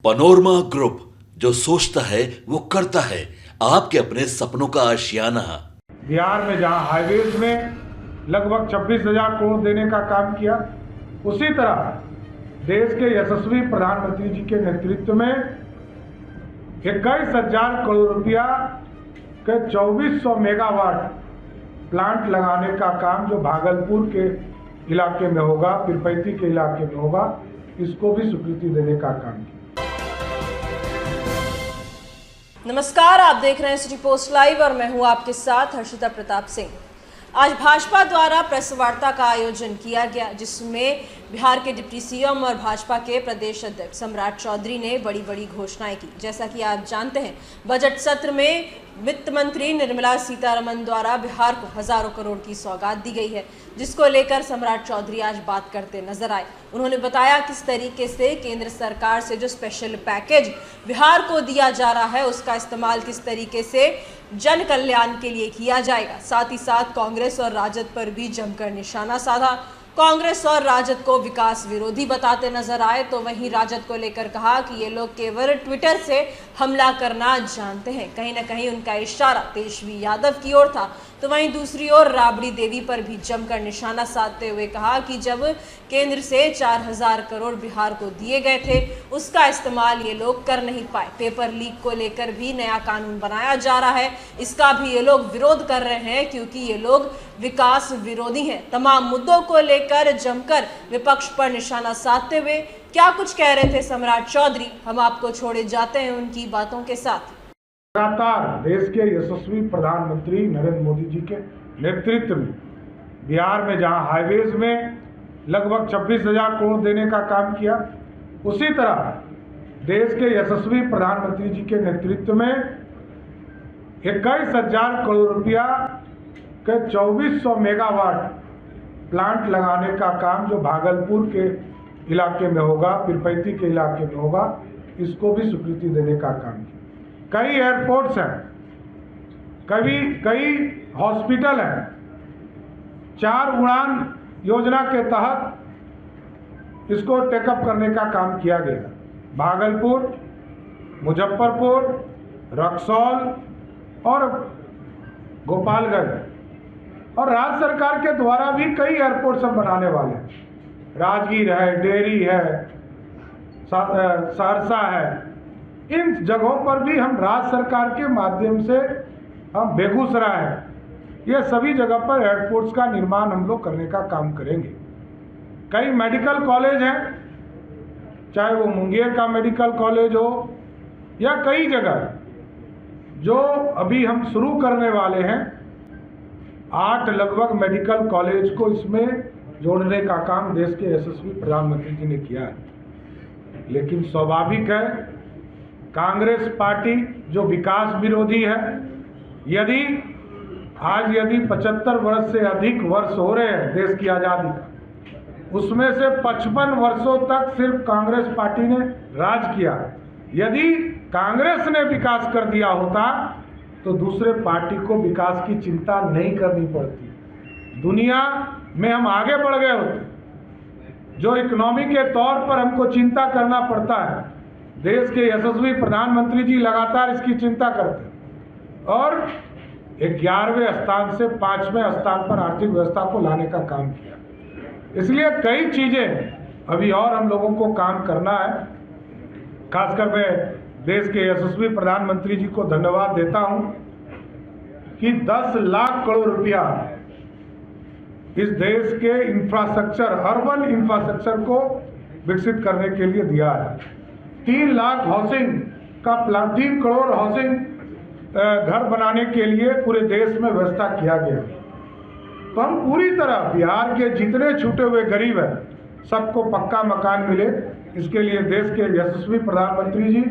Panorama group, जो सोचता है वो करता है। आपके अपने सपनों का आशियाना। बिहार में जहां हाईवेज में लगभग 26,000 करोड़ देने का काम किया, उसी तरह देश के यशस्वी प्रधानमंत्री जी के नेतृत्व में 21,000 करोड़ रुपया के 2400 मेगावाट प्लांट लगाने का काम जो भागलपुर के इलाके में होगा, पीरपैंती के इलाके में होगा, इसको भी स्वीकृति देने का काम किया। नमस्कार, आप देख रहे हैं सिटी पोस्ट लाइव और मैं हूं आपके साथ हर्षिता प्रताप सिंह। आज भाजपा द्वारा प्रेस वार्ता का आयोजन किया गया, जिसमें बिहार के डिप्टी सीएम और भाजपा के प्रदेश अध्यक्ष सम्राट चौधरी ने बड़ी बड़ी घोषणाएं की। जैसा कि आप जानते हैं, बजट सत्र में वित्त मंत्री निर्मला सीतारमण द्वारा बिहार को हजारों करोड़ की सौगात दी गई है, जिसको लेकर सम्राट चौधरी आज बात करते नजर आए। उन्होंने बताया किस तरीके से केंद्र सरकार से जो स्पेशल पैकेज बिहार को दिया जा रहा है, उसका इस्तेमाल किस तरीके से जन कल्याण के लिए किया जाएगा। साथ ही साथ कांग्रेस और राजद पर भी जमकर निशाना साधा। कांग्रेस और राजद को विकास विरोधी बताते नजर आए, तो वहीं राजद को लेकर कहा कि ये लोग केवल ट्विटर से हमला करना जानते हैं। कहीं ना कहीं उनका इशारा तेजस्वी यादव की ओर था। तो वहीं दूसरी ओर राबड़ी देवी पर भी जमकर निशाना साधते हुए कहा कि जब केंद्र से 4,000 करोड़ बिहार को दिए गए थे, उसका इस्तेमाल ये लोग कर नहीं पाए। पेपर लीक को लेकर भी नया कानून बनाया जा रहा है, इसका भी ये लोग विरोध कर रहे हैं, क्योंकि ये लोग विकास विरोधी हैं। तमाम मुद्दों को लेकर जमकर विपक्ष पर निशाना साधते हुए क्या कुछ कह रहे थे सम्राट चौधरी, हम आपको छोड़े जाते हैं उनकी बातों के साथ। लगातार देश के यशस्वी प्रधानमंत्री नरेंद्र मोदी जी के नेतृत्व में बिहार में जहां हाईवेज में लगभग 26,000 करोड़ देने का काम किया, उसी तरह देश के यशस्वी प्रधानमंत्री जी के नेतृत्व में 21,000 करोड़ रुपया के 2400 मेगावाट प्लांट लगाने का काम जो भागलपुर के इलाके में होगा, पीरपैंती के इलाके में होगा, इसको भी स्वीकृति देने का काम किया। कई एयरपोर्ट्स हैं, कई हॉस्पिटल हैं। 4 उड़ान योजना के तहत इसको टेकअप करने का काम किया गया। भागलपुर, मुजफ्फरपुर, रक्सौल और गोपालगंज, और राज्य सरकार के द्वारा भी कई एयरपोर्ट्स हम बनाने वाले हैं। राजगीर है, डेहरी है, सहरसा है। इन जगहों पर भी हम राज्य सरकार के माध्यम से, हम बेगूसराय है, ये सभी जगह पर एयरपोर्ट्स का निर्माण हम लोग करने का काम करेंगे। कई मेडिकल कॉलेज हैं, चाहे वो मुंगेर का मेडिकल कॉलेज हो या कई जगह जो अभी हम शुरू करने वाले हैं। 8 लगभग मेडिकल कॉलेज को इसमें जोड़ने का काम देश के यशस्वी प्रधानमंत्री जी ने किया है। लेकिन स्वाभाविक है, कांग्रेस पार्टी जो विकास विरोधी है, यदि 75 वर्ष से अधिक वर्ष हो रहे हैं देश की आज़ादी का, उसमें से 55 वर्षों तक सिर्फ कांग्रेस पार्टी ने राज किया। यदि कांग्रेस ने विकास कर दिया होता तो दूसरे पार्टी को विकास की चिंता नहीं करनी पड़ती। दुनिया में हम आगे बढ़ गए होते। जो इकोनॉमी के तौर पर हमको चिंता करना पड़ता है, देश के यशस्वी प्रधानमंत्री जी लगातार इसकी चिंता करते हैं और 11वें स्थान से 5वें स्थान पर आर्थिक व्यवस्था को लाने का काम किया। इसलिए कई चीज़ें अभी और हम लोगों को काम करना है। खासकर मैं देश के यशस्वी प्रधानमंत्री जी को धन्यवाद देता हूं कि 10 लाख करोड़ रुपया इस देश के इंफ्रास्ट्रक्चर, अर्बन इंफ्रास्ट्रक्चर को विकसित करने के लिए दिया है। 3 लाख हाउसिंग का प्लान, 3 करोड़ हाउसिंग घर बनाने के लिए पूरे देश में व्यवस्था किया गया। तो हम पूरी तरह बिहार के जितने छूटे हुए गरीब हैं, सबको पक्का मकान मिले, इसके लिए देश के यशस्वी प्रधानमंत्री जी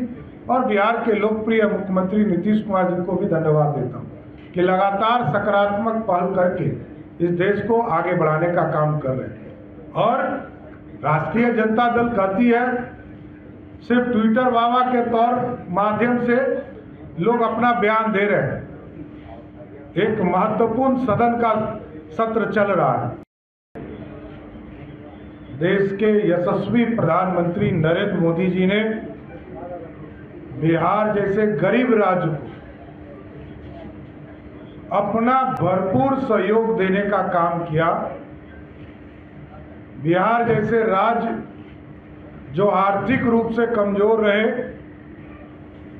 और बिहार के लोकप्रिय मुख्यमंत्री नीतीश कुमार जी को भी धन्यवाद देता हूँ कि लगातार सकारात्मक पहल करके इस देश को आगे बढ़ाने का काम कर रहे हैं। और राष्ट्रीय जनता दल कहती है सिर्फ ट्विटर वावा के तौर माध्यम से लोग अपना बयान दे रहे हैं। एक महत्वपूर्ण सदन का सत्र चल रहा है। देश के यशस्वी प्रधानमंत्री नरेंद्र मोदी जी ने बिहार जैसे गरीब राज्य को अपना भरपूर सहयोग देने का काम किया। बिहार जैसे राज्य जो आर्थिक रूप से कमजोर रहे,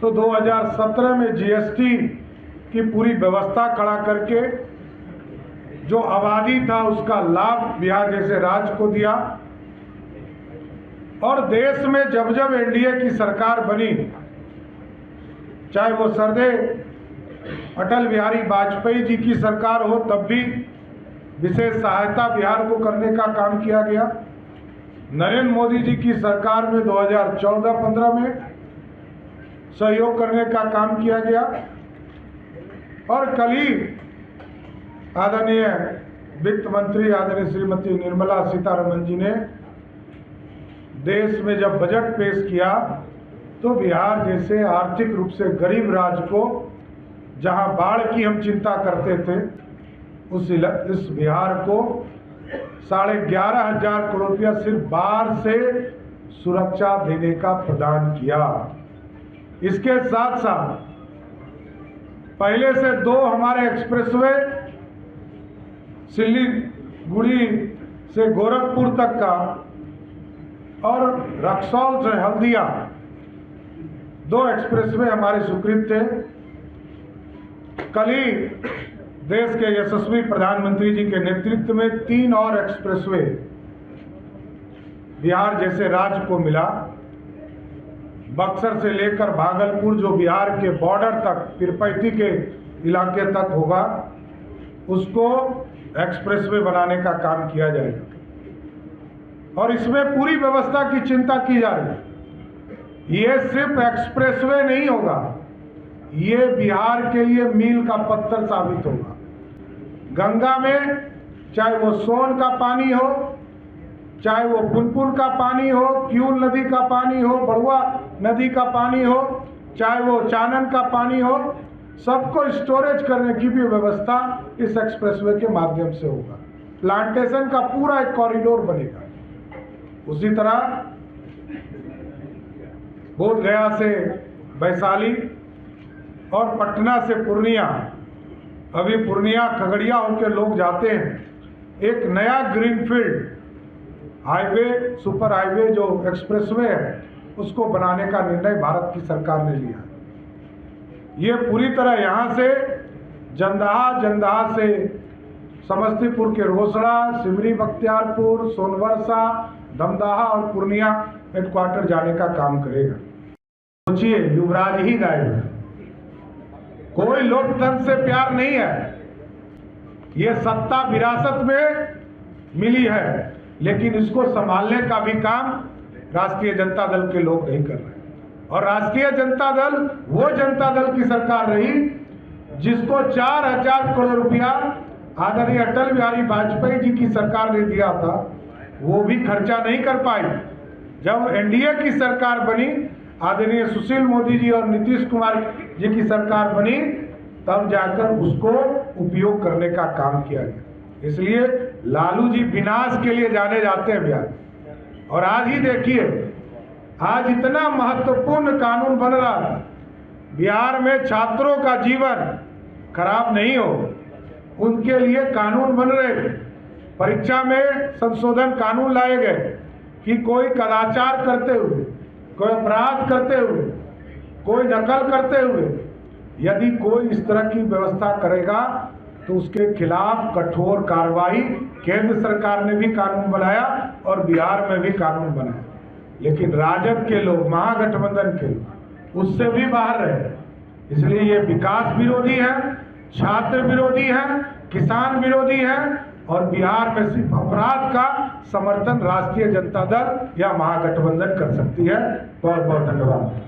तो 2017 में जीएसटी की पूरी व्यवस्था खड़ा करके जो आबादी था उसका लाभ बिहार जैसे राज्य को दिया। और देश में जब जब एनडीए की सरकार बनी, चाहे वो सरदे अटल बिहारी वाजपेयी जी की सरकार हो, तब भी विशेष सहायता बिहार को करने का काम किया गया। नरेंद्र मोदी जी की सरकार में 2014-15 में सहयोग करने का काम किया गया। और कल ही आदरणीय वित्त मंत्री आदरणीय श्रीमती निर्मला सीतारमण जी ने देश में जब बजट पेश किया, तो बिहार जैसे आर्थिक रूप से गरीब राज्य को, जहां बाढ़ की हम चिंता करते थे, इस बिहार को 11,500 करोड़ रुपया सिर्फ बाढ़ से सुरक्षा देने का प्रदान किया। इसके साथ साथ पहले से 2 हमारे एक्सप्रेसवे सिल्लीगुड़ी से गोरखपुर तक का और रक्सौल से हल्दिया 2 एक्सप्रेसवे हमारे स्वीकृत थे। कल ही देश के यशस्वी प्रधानमंत्री जी के नेतृत्व में 3 और एक्सप्रेसवे बिहार जैसे राज्य को मिला। बक्सर से लेकर भागलपुर, जो बिहार के बॉर्डर तक पीरपैंती के इलाके तक होगा, उसको एक्सप्रेसवे बनाने का काम किया जाएगा। और इसमें पूरी व्यवस्था की चिंता की जा रही है। ये सिर्फ एक्सप्रेसवे नहीं होगा, ये बिहार के लिए मील का पत्थर साबित होगा। गंगा में चाहे वो सोन का पानी हो, चाहे वो पुनपुन का पानी हो, क्यूल नदी का पानी हो, बड़ुआ नदी का पानी हो, चाहे वो चानन का पानी हो, सबको स्टोरेज करने की भी व्यवस्था इस एक्सप्रेसवे के माध्यम से होगा। प्लांटेशन का पूरा एक कॉरिडोर बनेगा। उसी तरह बोधगया से वैशाली और पटना से पूर्णिया, अभी पूर्णिया खगड़िया होकर लोग जाते हैं। एक नया ग्रीनफील्ड हाईवे, सुपर हाईवे जो एक्सप्रेसवे है, उसको बनाने का निर्णय भारत की सरकार ने लिया। ये पूरी तरह यहाँ से जंदाहा से समस्तीपुर के रोसड़ा, सिमरी बख्तियारपुर, सोनवर्षा, दमदाहा और पूर्णिया हेडक्वार्टर जाने का काम करेगा। सोचिए, युवराज ही गायब है। कोई लोकतंत्र से प्यार नहीं है। ये सत्ता विरासत में मिली है, लेकिन इसको संभालने का भी काम राष्ट्रीय जनता दल के लोग नहीं कर रहे। और राष्ट्रीय जनता दल वो जनता दल की सरकार रही जिसको 4,000 करोड़ रुपया आदरणीय अटल बिहारी वाजपेयी जी की सरकार ने दिया था, वो भी खर्चा नहीं कर पाई। जब एनडीए की सरकार बनी, आदरणीय सुशील मोदी जी और नीतीश कुमार जी की सरकार बनी, तब जाकर उसको उपयोग करने का काम किया गया। इसलिए लालू जी विनाश के लिए जाने जाते हैं बिहार। और आज ही देखिए, आज इतना महत्वपूर्ण कानून बन रहा था, बिहार में छात्रों का जीवन खराब नहीं हो, उनके लिए कानून बन रहे थे। परीक्षा में संशोधन कानून लाए गए कि कोई कदाचार करते हुए, कोई अपराध करते हुए, कोई नकल करते हुए, यदि कोई इस तरह की व्यवस्था करेगा तो उसके खिलाफ कठोर कार्रवाई केंद्र सरकार ने भी कानून बनाया और बिहार में भी कानून बनाया। लेकिन राजद के लोग, महागठबंधन के लोग उससे भी बाहर रहे। इसलिए ये विकास विरोधी है, छात्र विरोधी है, किसान विरोधी है और बिहार में सिर्फ अपराध का समर्थन राष्ट्रीय जनता दल या महागठबंधन कर सकती है। बहुत बहुत धन्यवाद।